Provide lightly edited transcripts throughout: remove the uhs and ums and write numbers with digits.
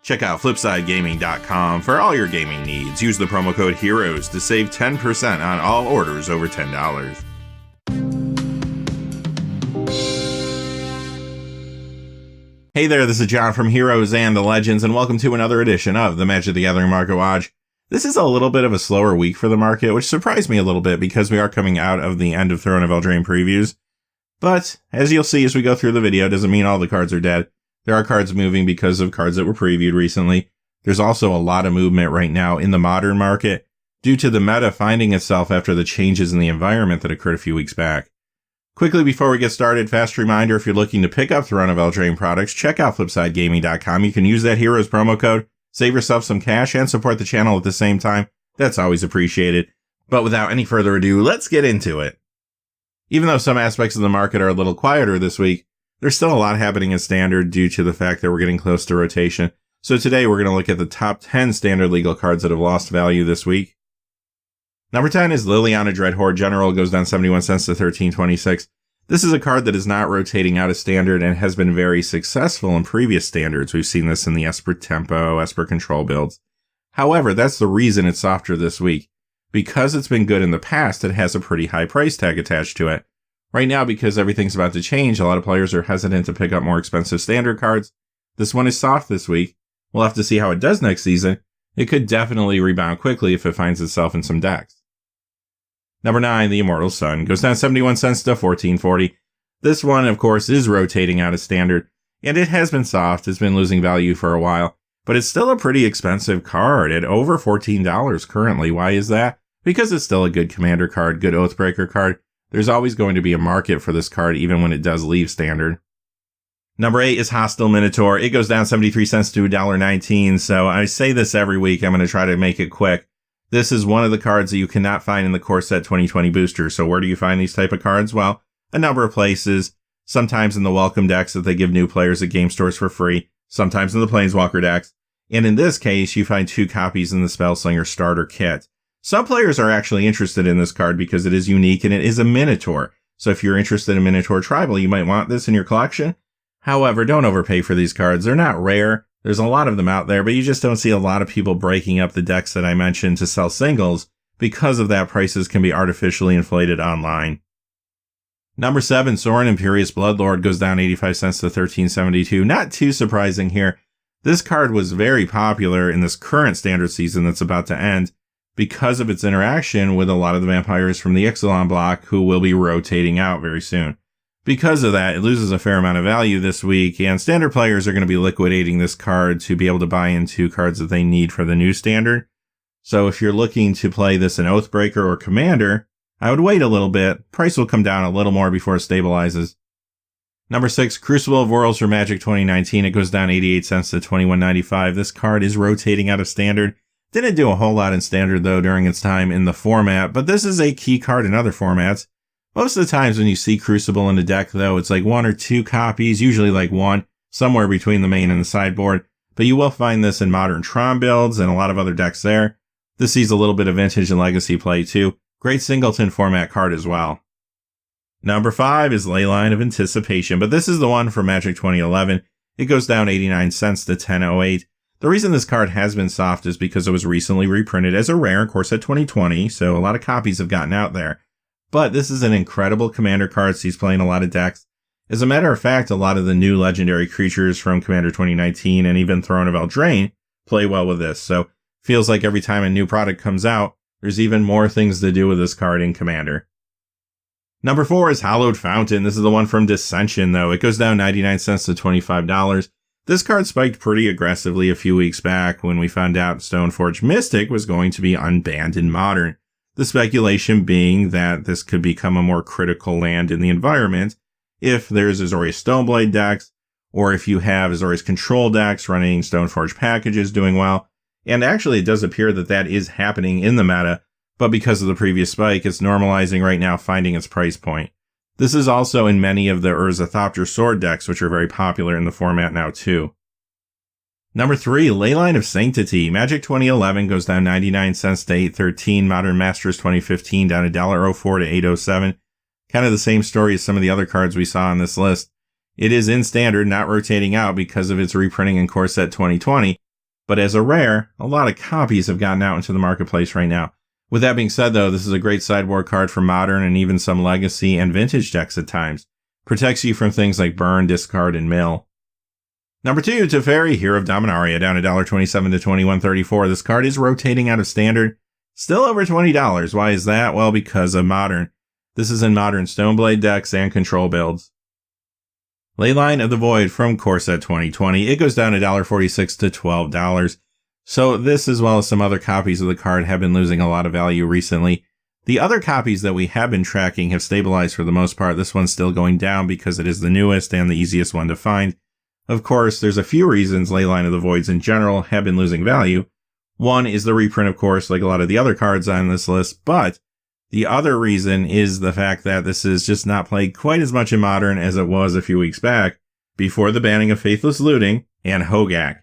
Check out FlipsideGaming.com for all your gaming needs. Use the promo code HEROES to save 10% on all orders over $10. Hey there, this is John from Heroes and the Legends, and welcome to another edition of the Magic the Gathering Market Watch. This is a little bit of a slower week for the market, which surprised me a little bit because we are coming out of the end of Throne of Eldraine previews. But, as you'll see as we go through the video, doesn't mean all the cards are dead. There are cards moving because of cards that were previewed recently. There's also a lot of movement right now in the modern market due to the meta finding itself after the changes in the environment that occurred a few weeks back. Quickly before we get started, fast reminder, if you're looking to pick up Throne of Eldraine products, check out FlipsideGaming.com. You can use that Heroes promo code, save yourself some cash, and support the channel at the same time. That's always appreciated. But without any further ado, let's get into it. Even though some aspects of the market are a little quieter this week, there's still a lot happening in Standard due to the fact that we're getting close to rotation. So today we're going to look at the top 10 Standard legal cards that have lost value this week. Number 10 is Liliana Dreadhorde General. It goes down 71 cents to $13.26. This is a card that is not rotating out of Standard and has been very successful in previous Standards. We've seen this in the Esper Tempo, Esper Control builds. However, that's the reason it's softer this week. Because it's been good in the past, it has a pretty high price tag attached to it. Right now, because everything's about to change, a lot of players are hesitant to pick up more expensive Standard cards. This one is soft this week. We'll have to see how it does next season. It could definitely rebound quickly if it finds itself in some decks. Number 9, the Immortal Sun, goes down 71 cents to $14.40. This one, of course, is rotating out of Standard, and it has been soft. It's been losing value for a while, but it's still a pretty expensive card at over $14 currently. Why is that? Because it's still a good Commander card, good Oathbreaker card. There's always going to be a market for this card, even when it does leave Standard. Number 8 is Hostile Minotaur. It goes down 73 cents to $1.19. So I say this every week. I'm going to try to make it quick. This is one of the cards that you cannot find in the Core Set 2020 booster. So where do you find these type of cards? Well, a number of places. Sometimes in the welcome decks that they give new players at game stores for free. Sometimes in the Planeswalker decks. And in this case, you find 2 copies in the Spellslinger starter kit. Some players are actually interested in this card because it is unique and it is a Minotaur. So if you're interested in Minotaur Tribal, you might want this in your collection. However, don't overpay for these cards. They're not rare. There's a lot of them out there, but you just don't see a lot of people breaking up the decks that I mentioned to sell singles. Because of that, prices can be artificially inflated online. Number 7, Sorin Imperious Bloodlord, goes down 85 cents to $13.72. Not too surprising here. This card was very popular in this current Standard season that's about to end, because of its interaction with a lot of the vampires from the Ixalan block who will be rotating out very soon. Because of that, it loses a fair amount of value this week, and Standard players are going to be liquidating this card to be able to buy into cards that they need for the new Standard. So if you're looking to play this in Oathbreaker or Commander, I would wait a little bit. Price will come down a little more before it stabilizes. Number 6, Crucible of Worlds for Magic 2019. It goes down 88 cents to $21.95. This card is rotating out of Standard. Didn't do a whole lot in Standard, though, during its time in the format, but this is a key card in other formats. Most of the times when you see Crucible in a deck, though, it's like 1 or 2 copies, usually like 1, somewhere between the main and the sideboard. But you will find this in Modern Tron builds and a lot of other decks there. This sees a little bit of Vintage and Legacy play, too. Great singleton format card as well. Number 5 is Leyline of Anticipation, but this is the one for Magic 2011. It goes down 89 cents to $10.08. The reason this card has been soft is because it was recently reprinted as a rare in Core Set 2020, so a lot of copies have gotten out there. But this is an incredible Commander card, so he's playing a lot of decks. As a matter of fact, a lot of the new legendary creatures from Commander 2019 and even Throne of Eldraine play well with this, so feels like every time a new product comes out, there's even more things to do with this card in Commander. Number 4 is Hallowed Fountain. This is the one from Dissension, though. It goes down 99 cents to $25. This card spiked pretty aggressively a few weeks back when we found out Stoneforge Mystic was going to be unbanned in Modern. The speculation being that this could become a more critical land in the environment if there's Azorius Stoneblade decks, or if you have Azorius Control decks running Stoneforge packages doing well. And actually it does appear that that is happening in the meta, but because of the previous spike, it's normalizing right now, finding its price point. This is also in many of the Urza Thopter sword decks, which are very popular in the format now too. Number 3, Leyline of Sanctity. Magic 2011 goes down 99 cents to $8.13. Modern Masters 2015 down $1.04 to $8.07. Kind of the same story as some of the other cards we saw on this list. It is in Standard, not rotating out because of its reprinting in Core Set 2020. but as a rare, a lot of copies have gotten out into the marketplace right now. With that being said, though, this is a great sideboard card for Modern and even some Legacy and Vintage decks at times. Protects you from things like burn, discard, and mill. Number 2, Teferi, Hero of Dominaria, down $1.27 to $21.34. This card is rotating out of Standard, still over $20. Why is that? Well, because of Modern. This is in Modern Stoneblade decks and Control builds. Leyline of the Void from Core Set 2020. It goes down $1.46 to $12. So this, as well as some other copies of the card, have been losing a lot of value recently. The other copies that we have been tracking have stabilized for the most part. This one's still going down because it is the newest and the easiest one to find. Of course, there's a few reasons Leyline of the Voids in general have been losing value. One is the reprint, of course, like a lot of the other cards on this list, but the other reason is the fact that this is just not played quite as much in Modern as it was a few weeks back, before the banning of Faithless Looting and Hogak.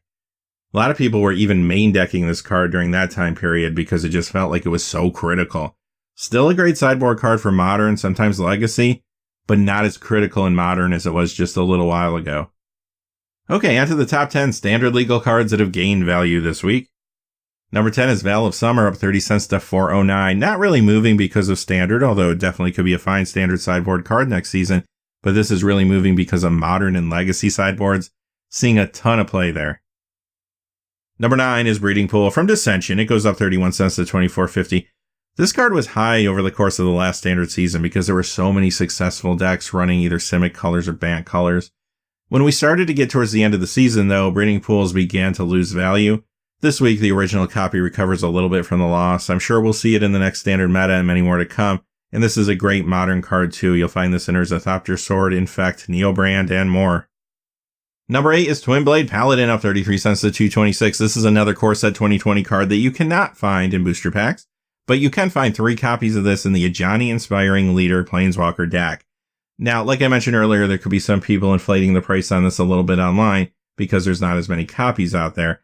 A lot of people were even main decking this card during that time period because it just felt like it was so critical. Still a great sideboard card for Modern, sometimes Legacy, but not as critical in Modern as it was just a little while ago. Okay, on to the top 10 standard legal cards that have gained value this week. Number 10 is Veil of Summer, up 30 cents to $4.09. Not really moving because of Standard, although it definitely could be a fine Standard sideboard card next season, but this is really moving because of Modern and Legacy sideboards, seeing a ton of play there. Number 9 is Breeding Pool from Dissension. It goes up 31 cents to $24.50. This card was high over the course of the last Standard season because there were so many successful decks running either Simic colors or Bant colors. When we started to get towards the end of the season, though, Breeding Pools began to lose value. This week, the original copy recovers a little bit from the loss. I'm sure we'll see it in the next Standard meta and many more to come. And this is a great Modern card, too. You'll find this in Urzethopter Sword, Infect, Neobrand, and more. Number 8 is Twin Blade Paladin, up 33 cents to $2.26. This is another Core Set 2020 card that you cannot find in booster packs, but you can find 3 copies of this in the Ajani Inspiring Leader Planeswalker deck. Now, like I mentioned earlier, there could be some people inflating the price on this a little bit online because there's not as many copies out there.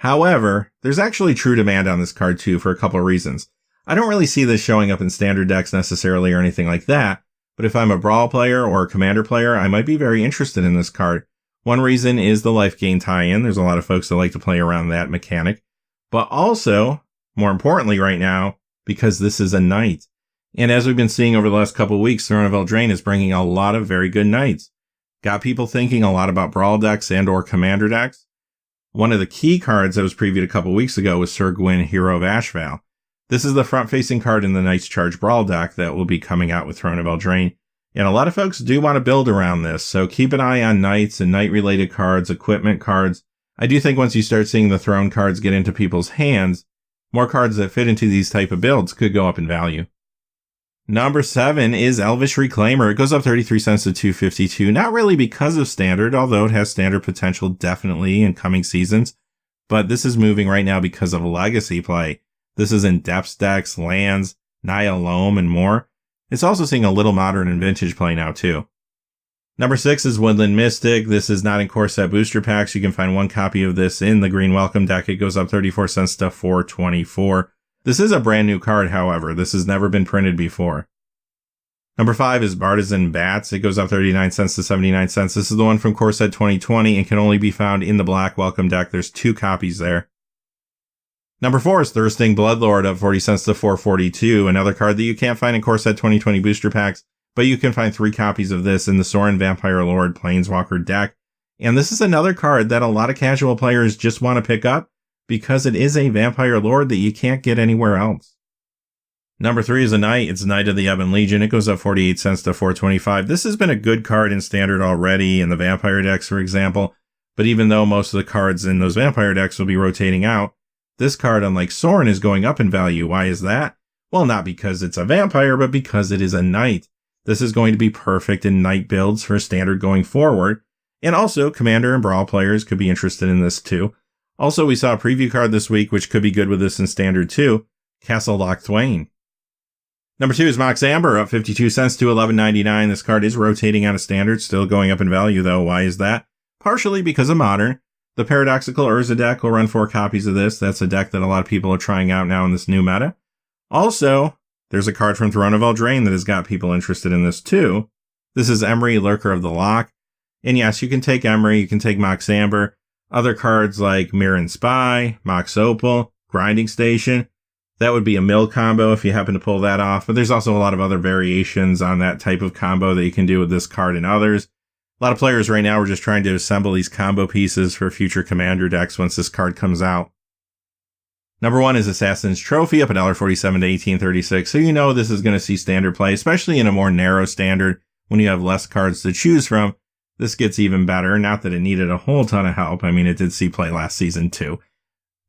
However, there's actually true demand on this card too for a couple of reasons. I don't really see this showing up in Standard decks necessarily or anything like that, but if I'm a Brawl player or a Commander player, I might be very interested in this card. One reason is the life gain tie-in. There's a lot of folks that like to play around that mechanic. But also, more importantly right now, because this is a knight. And as we've been seeing over the last couple of weeks, Throne of Eldraine is bringing a lot of very good knights. Got people thinking a lot about Brawl decks and or Commander decks. One of the key cards that was previewed a couple weeks ago was Sir Gwyn, Hero of Ashval. This is the front-facing card in the Knights Charge Brawl deck that will be coming out with Throne of Eldraine. And a lot of folks do want to build around this, so keep an eye on knights and knight-related cards, equipment cards. I do think once you start seeing the Throne cards get into people's hands, more cards that fit into these type of builds could go up in value. Number 7 is Elvish Reclaimer. It goes up 33 cents to $2.52. Not really because of Standard, although it has Standard potential definitely in coming seasons. But this is moving right now because of Legacy play. This is in Depths decks, lands, Naya Loam, and more. It's also seeing a little Modern and Vintage play now too. Number 6 is Woodland Mystic. This is not in Core Set booster packs. You can find 1 copy of this in the Green Welcome deck. It goes up 34 cents to $4.24. This is a brand new card, however. This has never been printed before. Number 5 is Bartizan Bats. It goes up 39 cents to 79 cents. This is the one from Core Set 2020 and can only be found in the Black Welcome deck. There's 2 copies there. Number 4 is Thirsting Bloodlord, up 40 cents to $4.42. Another card that you can't find in Core Set 2020 booster packs, but you can find 3 copies of this in the Sorin Vampire Lord Planeswalker deck. And this is another card that a lot of casual players just want to pick up, because it is a Vampire Lord that you can't get anywhere else. Number 3 is a Knight. It's Knight of the Ebon Legion. It goes up 48 cents to $4.25. This has been a good card in Standard already, in the Vampire decks, for example. But even though most of the cards in those Vampire decks will be rotating out, this card, unlike Sorin, is going up in value. Why is that? Well, not because it's a Vampire, but because it is a Knight. This is going to be perfect in Knight builds for Standard going forward. And also, Commander and Brawl players could be interested in this too. Also, we saw a preview card this week, which could be good with this in Standard too. Castle Lock Thwain. Number 2 is Mox Amber, up 52 cents to $11.99. This card is rotating out of Standard, still going up in value though. Why is that? Partially because of Modern. The Paradoxical Urza deck will run 4 copies of this. That's a deck that a lot of people are trying out now in this new meta. Also, there's a card from Throne of Eldraine that has got people interested in this too. This is Emery, Lurker of the Lock. And yes, you can take Emery, you can take Mox Amber. Other cards like Mirren Spy, Mox Opal, Grinding Station. That would be a mill combo if you happen to pull that off, but there's also a lot of other variations on that type of combo that you can do with this card and others. A lot of players right now are just trying to assemble these combo pieces for future commander decks once this card comes out. Number 1 is Assassin's Trophy, up $1.47 to $18.36, so you know this is going to see standard play, especially in a more narrow standard when you have less cards to choose from. This gets even better, not that it needed a whole ton of help. I mean, it did see play last season too.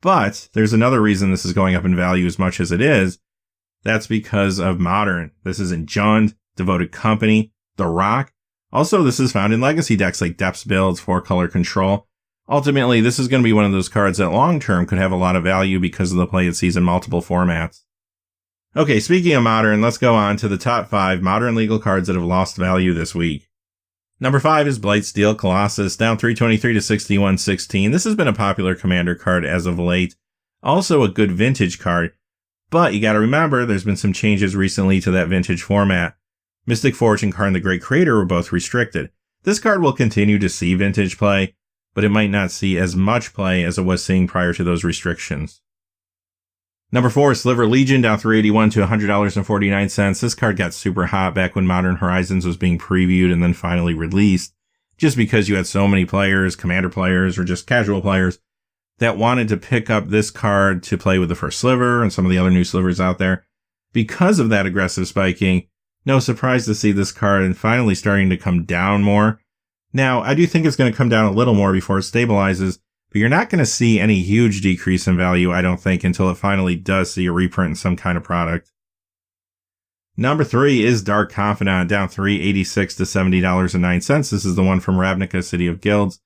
But there's another reason this is going up in value as much as it is. That's because of Modern. This is in Jund, Devoted Company, The Rock. Also, this is found in legacy decks like Depths Builds, 4-color Control. Ultimately, this is going to be one of those cards that long-term could have a lot of value because of the play it sees in multiple formats. Okay, speaking of Modern, let's go on to the top 5 Modern legal cards that have lost value this week. Number 5 is Blightsteel Colossus, down $3.23 to $61.16. This has been a popular commander card as of late. Also a good vintage card, but you gotta remember there's been some changes recently to that vintage format. Mystic Forge and Karn the Great Creator were both restricted. This card will continue to see vintage play, but it might not see as much play as it was seeing prior to those restrictions. Number 4 is Sliver Legion, down $3.81 to $100.49. This card got super hot back when Modern Horizons was being previewed and then finally released, just because you had so many players, commander players, or just casual players, that wanted to pick up this card to play with the first Sliver and some of the other new Slivers out there. Because of that aggressive spiking, no surprise to see this card finally starting to come down more. Now, I do think it's going to come down a little more before it stabilizes, but you're not going to see any huge decrease in value, I don't think, until it finally does see a reprint in some kind of product. Number 3 is Dark Confidant, down $3.86 to $70.09. This is the one from Ravnica, City of Guilds.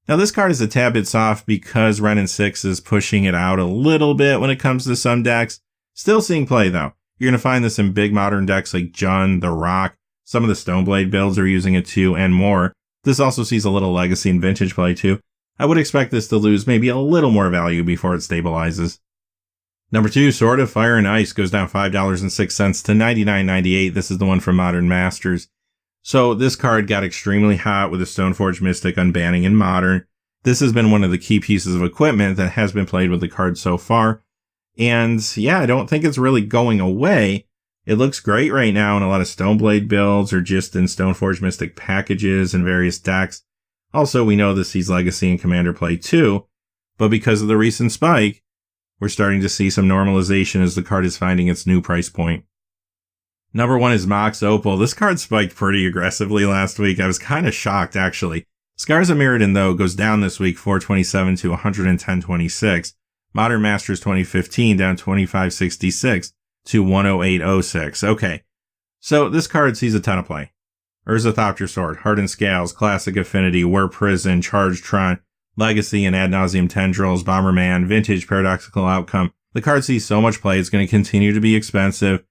Now, this card is a tad bit soft because Wrenn and 6 is pushing it out a little bit when it comes to some decks. Still seeing play, though. You're going to find this in big modern decks like Jund, The Rock. Some of the Stoneblade builds are using it too, and more. This also sees a little legacy and vintage play too. I would expect this to lose maybe a little more value before it stabilizes. Number 2, Sword of Fire and Ice, goes down $5.06 to $99.98. This is the one from Modern Masters. So this card got extremely hot with the Stoneforge Mystic unbanning in Modern. This has been one of the key pieces of equipment that has been played with the card so far. And yeah, I don't think it's really going away. It looks great right now in a lot of Stoneblade builds or just in Stoneforge Mystic packages and various decks. Also, we know this sees Legacy and Commander play too, but because of the recent spike, we're starting to see some normalization as the card is finding its new price point. Number 1 is Mox Opal. This card spiked pretty aggressively last week. I was kind of shocked, actually. Scars of Mirrodin, though, goes down this week, $4.27 to $110.26. Modern Masters 2015 down $25.66 to $108.06. Okay, so this card sees a ton of play. Urza Thopter Sword, Hardened Scales, Classic Affinity, Were Prison, Charged Tron, Legacy and Ad Nauseam Tendrils, Bomberman, Vintage Paradoxical Outcome. The card sees so much play, it's going to continue to be expensive.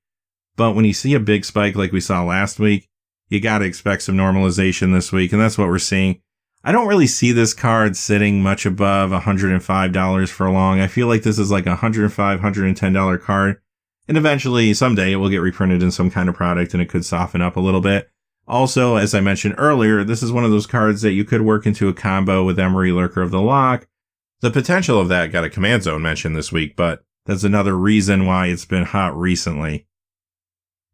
But when you see a big spike like we saw last week, you got to expect some normalization this week, and that's what we're seeing. I don't really see this card sitting much above $105 for long. I feel like this is like a $105, $110 card. And eventually, someday, it will get reprinted in some kind of product and it could soften up a little bit. Also, as I mentioned earlier, this is one of those cards that you could work into a combo with Emery, Lurker of the Loch. The potential of that got a Command Zone mention this week, but that's another reason why it's been hot recently.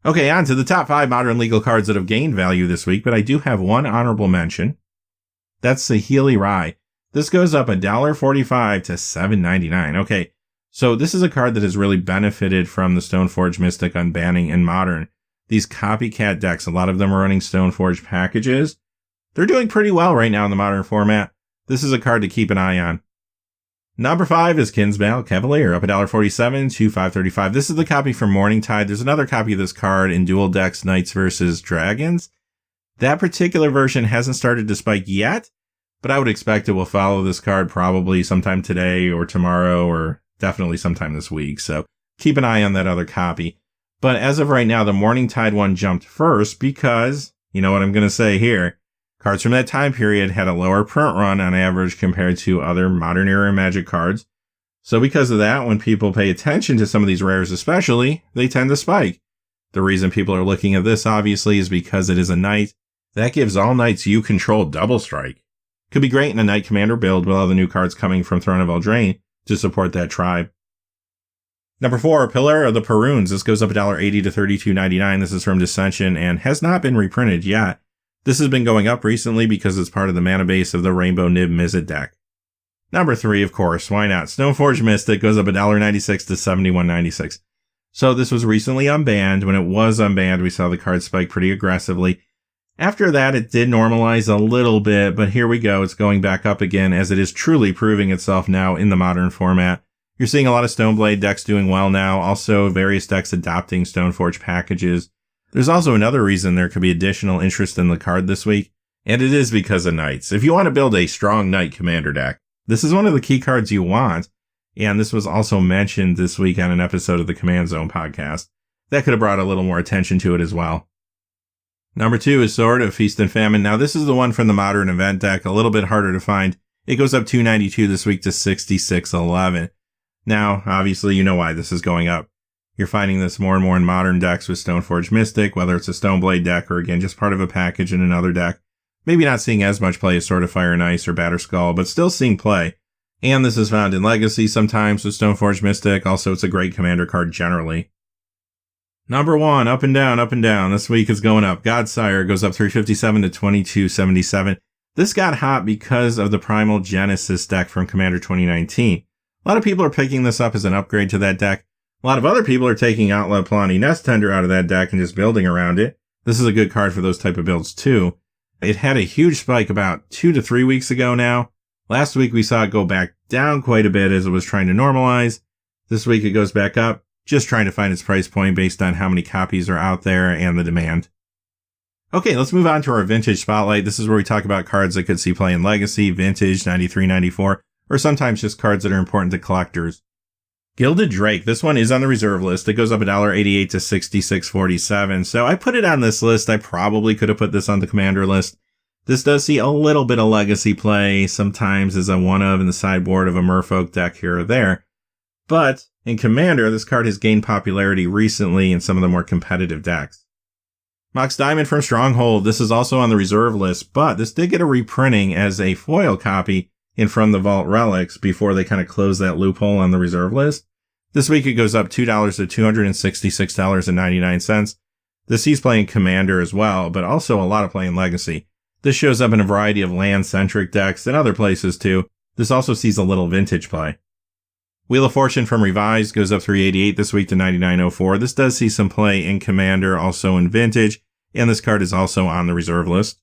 Okay, on to the top 5 modern legal cards that have gained value this week, but I do have one honorable mention. That's Saheeli Rai. This goes up $1.45 to $7.99. Okay, so this is a card that has really benefited from the Stoneforge Mystic unbanning in Modern. These copycat decks, a lot of them are running Stoneforge packages. They're doing pretty well right now in the Modern format. This is a card to keep an eye on. Number 5 is Kinsbale Cavalier, up $1.47 to $5.35. This is the copy from Morningtide. There's another copy of this card in dual decks, Knights versus Dragons. That particular version hasn't started to spike yet, but I would expect it will follow this card probably sometime today or tomorrow or definitely sometime this week. So keep an eye on that other copy. But as of right now, the Morningtide one jumped first because, you know what I'm going to say here, cards from that time period had a lower print run on average compared to other Modern Era Magic cards. So because of that, when people pay attention to some of these rares especially, they tend to spike. The reason people are looking at this, obviously, is because it is a Knight. That gives all Knights you control double strike. Could be great in a Knight Commander build with all the new cards coming from Throne of Eldraine to support that tribe. Number 4, Pillar of the Perunes. This goes up $1.80 to $32.99. This is from Dissension and has not been reprinted yet. This has been going up recently because it's part of the mana base of the Rainbow Nib Mizzet deck. Number 3, of course, why not? Stoneforge Mystic goes up $1.96 to $71.96. So this was recently unbanned. When it was unbanned, we saw the card spike pretty aggressively. After that, it did normalize a little bit, but here we go. It's going back up again as it is truly proving itself now in the modern format. You're seeing a lot of Stoneblade decks doing well now, also various decks adopting Stoneforge packages. There's also another reason there could be additional interest in the card this week, and it is because of Knights. If you want to build a strong Knight Commander deck, this is one of the key cards you want, and this was also mentioned this week on an episode of the Command Zone podcast. That could have brought a little more attention to it as well. Number 2 is Sword of Feast and Famine. Now, this is the one from the Modern Event deck, a little bit harder to find. It goes up $2.92 this week to $66.11. Now, obviously, you know why this is going up. You're finding this more and more in modern decks with Stoneforge Mystic, whether it's a Stoneblade deck or, again, just part of a package in another deck. Maybe not seeing as much play as Sword of Fire and Ice or Batterskull, but still seeing play. And this is found in Legacy sometimes with Stoneforge Mystic. Also, it's a great commander card generally. Number 1, up and down, up and down. This week is going up. Godsire goes up $3.57 to $22.77. This got hot because of the Primal Genesis deck from Commander 2019. A lot of people are picking this up as an upgrade to that deck. A lot of other people are taking Outlaw Pawnee Nest Tender out of that deck and just building around it. This is a good card for those type of builds too. It had a huge spike about 2 to 3 weeks ago now. Last week we saw it go back down quite a bit as it was trying to normalize. This week it goes back up, just trying to find its price point based on how many copies are out there and the demand. Okay, let's move on to our Vintage Spotlight. This is where we talk about cards that could see play in Legacy, Vintage, 93, 94, or sometimes just cards that are important to collectors. Gilded Drake, this one is on the reserve list. It goes up $1.88 to $66.47. So I put it on this list. I probably could have put this on the Commander list. This does see a little bit of Legacy play, sometimes as a one-of in the sideboard of a Merfolk deck here or there. But in Commander, this card has gained popularity recently in some of the more competitive decks. Mox Diamond from Stronghold, this is also on the reserve list, but this did get a reprinting as a foil copy in From the Vault Relics before they kind of closed that loophole on the reserve list. This week it goes up $2 to $266.99. This sees play in Commander as well, but also a lot of play in Legacy. This shows up in a variety of land-centric decks and other places too. This also sees a little Vintage play. Wheel of Fortune from Revised goes up $3.88 this week to $99.04. This does see some play in Commander, also in Vintage, and this card is also on the reserve list.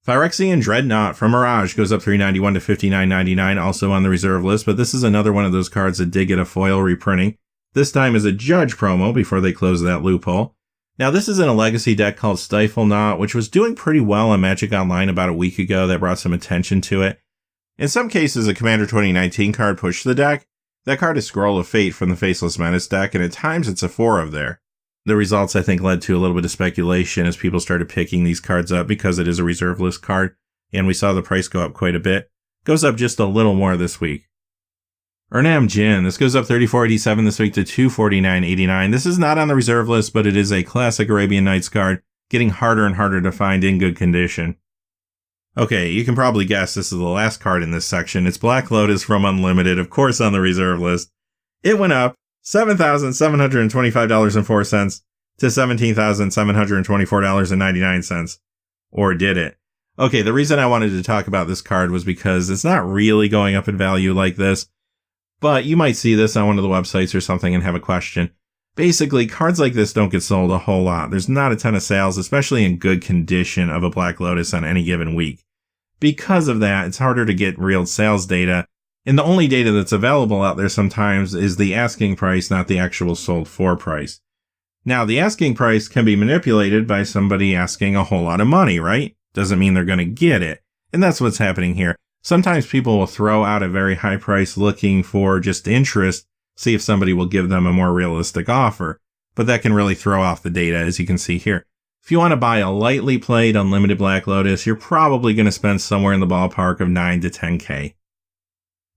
Phyrexian Dreadnought from Mirage goes up $3.91 to $59.99, also on the reserve list, but this is another one of those cards that did get a foil reprinting. This time as a Judge promo before they closed that loophole. Now this is in a Legacy deck called Stifle Knot, which was doing pretty well on Magic Online about a week ago. That brought some attention to it. In some cases, a Commander 2019 card pushed the deck. That card is Scroll of Fate from the Faceless Menace deck, and at times it's a 4 of there. The results, I think, led to a little bit of speculation as people started picking these cards up because it is a reserve list card, and we saw the price go up quite a bit. Goes up just a little more this week. Urnam Jin, this goes up $34.87 this week to $249.89. This is not on the reserve list, but it is a classic Arabian Nights card, getting harder and harder to find in good condition. Okay, you can probably guess this is the last card in this section. It's Black Lotus from Unlimited, of course on the reserve list. It went up $7,725.04 to $17,724.99. Or did it? Okay, the reason I wanted to talk about this card was because it's not really going up in value like this, but you might see this on one of the websites or something and have a question. Basically, cards like this don't get sold a whole lot. There's not a ton of sales, especially in good condition of a Black Lotus on any given week. Because of that, it's harder to get real sales data. And the only data that's available out there sometimes is the asking price, not the actual sold for price. Now, the asking price can be manipulated by somebody asking a whole lot of money, right? Doesn't mean they're going to get it. And that's what's happening here. Sometimes people will throw out a very high price looking for just interest, see if somebody will give them a more realistic offer. But that can really throw off the data, as you can see here. If you want to buy a lightly played Unlimited Black Lotus, you're probably going to spend somewhere in the ballpark of 9 to 10K.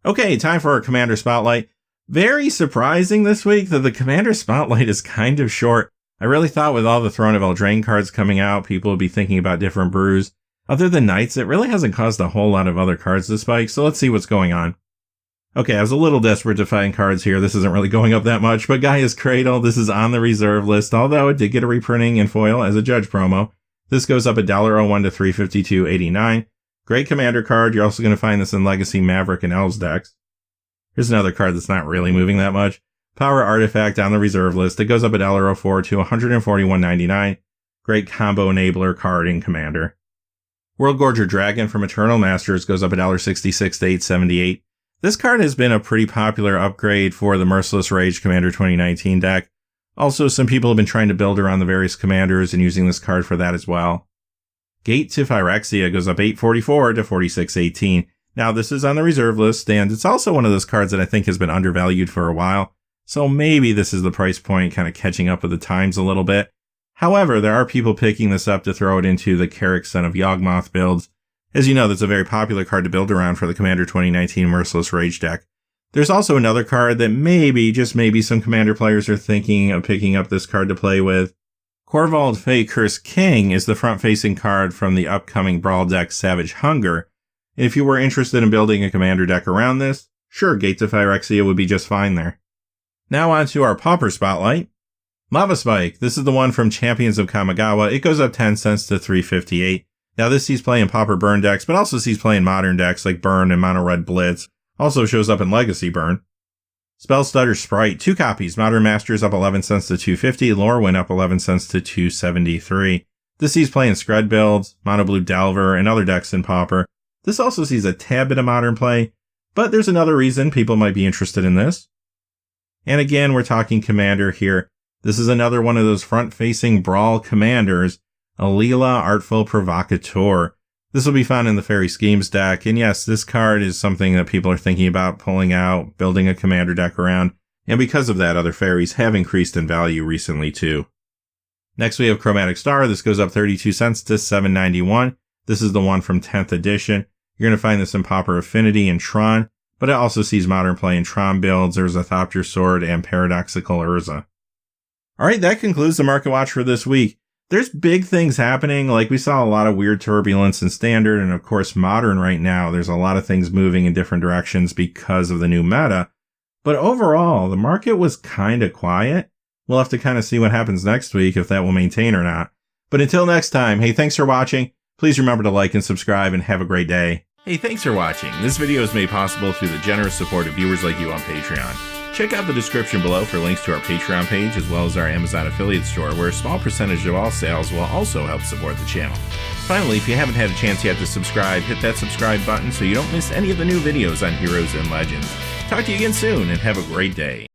Okay, time for our Commander Spotlight. Very surprising this week that the Commander Spotlight is kind of short. I really thought with all the Throne of Eldraine cards coming out, people would be thinking about different brews. Other than Knights, it really hasn't caused a whole lot of other cards to spike, so let's see what's going on. Okay, I was a little desperate to find cards here. This isn't really going up that much, but Gaia's Cradle, this is on the reserve list, although it did get a reprinting in foil as a Judge promo. This goes up $1.01 to $352.89. Great commander card. You're also going to find this in Legacy, Maverick, and Elves decks. Here's another card that's not really moving that much. Power Artifact on the reserve list. It goes up $1.04 to $141.99. Great combo enabler card in Commander. World Gorger Dragon from Eternal Masters goes up $1.66 to $8.78. This card has been a pretty popular upgrade for the Merciless Rage Commander 2019 deck. Also, some people have been trying to build around the various commanders and using this card for that as well. Gate to Phyrexia goes up $8.44 to $46.18. Now, this is on the reserve list, and it's also one of those cards that I think has been undervalued for a while. So maybe this is the price point kind of catching up with the times a little bit. However, there are people picking this up to throw it into the Carrick Son of Yawgmoth builds. As you know, that's a very popular card to build around for the Commander 2019 Merciless Rage deck. There's also another card that maybe, just maybe, some Commander players are thinking of picking up this card to play with. Korvald Fey Curse King is the front-facing card from the upcoming Brawl deck Savage Hunger. And if you were interested in building a Commander deck around this, sure, Gate to Phyrexia would be just fine there. Now on to our Pauper Spotlight. Lava Spike, this is the one from Champions of Kamigawa. It goes up 10 cents to $3.58. Now this sees play in Pauper Burn decks, but also sees play in modern decks like Burn and Mono Red Blitz. Also shows up in Legacy Burn. Spellstutter Sprite, 2 copies. Modern Masters up 11 cents to $2.50. Lorwyn up 11 cents to $2.73. This sees play in Scred builds, Mono Blue Delver, and other decks in Pauper. This also sees a tad bit of modern play, but there's another reason people might be interested in this. And again, we're talking Commander here. This is another one of those front-facing Brawl commanders, Alila Artful Provocateur. This will be found in the Fairy Schemes deck, and yes, this card is something that people are thinking about pulling out, building a commander deck around, and because of that, other fairies have increased in value recently too. Next we have Chromatic Star. This goes up 32 cents to $7.91. This is the one from 10th edition. You're going to find this in Pauper Affinity and Tron, but it also sees modern play in Tron builds, Urza Thopter Sword, and Paradoxical Urza. Alright, that concludes the Market Watch for this week. There's big things happening, like we saw a lot of weird turbulence in Standard, and of course Modern right now. There's a lot of things moving in different directions because of the new meta. But overall, the market was kind of quiet. We'll have to kind of see what happens next week, if that will maintain or not. But until next time, hey, thanks for watching. Please remember to like and subscribe, and have a great day. Hey, thanks for watching. This video is made possible through the generous support of viewers like you on Patreon. Check out the description below for links to our Patreon page, as well as our Amazon affiliate store, where a small percentage of all sales will also help support the channel. Finally, if you haven't had a chance yet to subscribe, hit that subscribe button so you don't miss any of the new videos on Heroes and Legends. Talk to you again soon, and have a great day.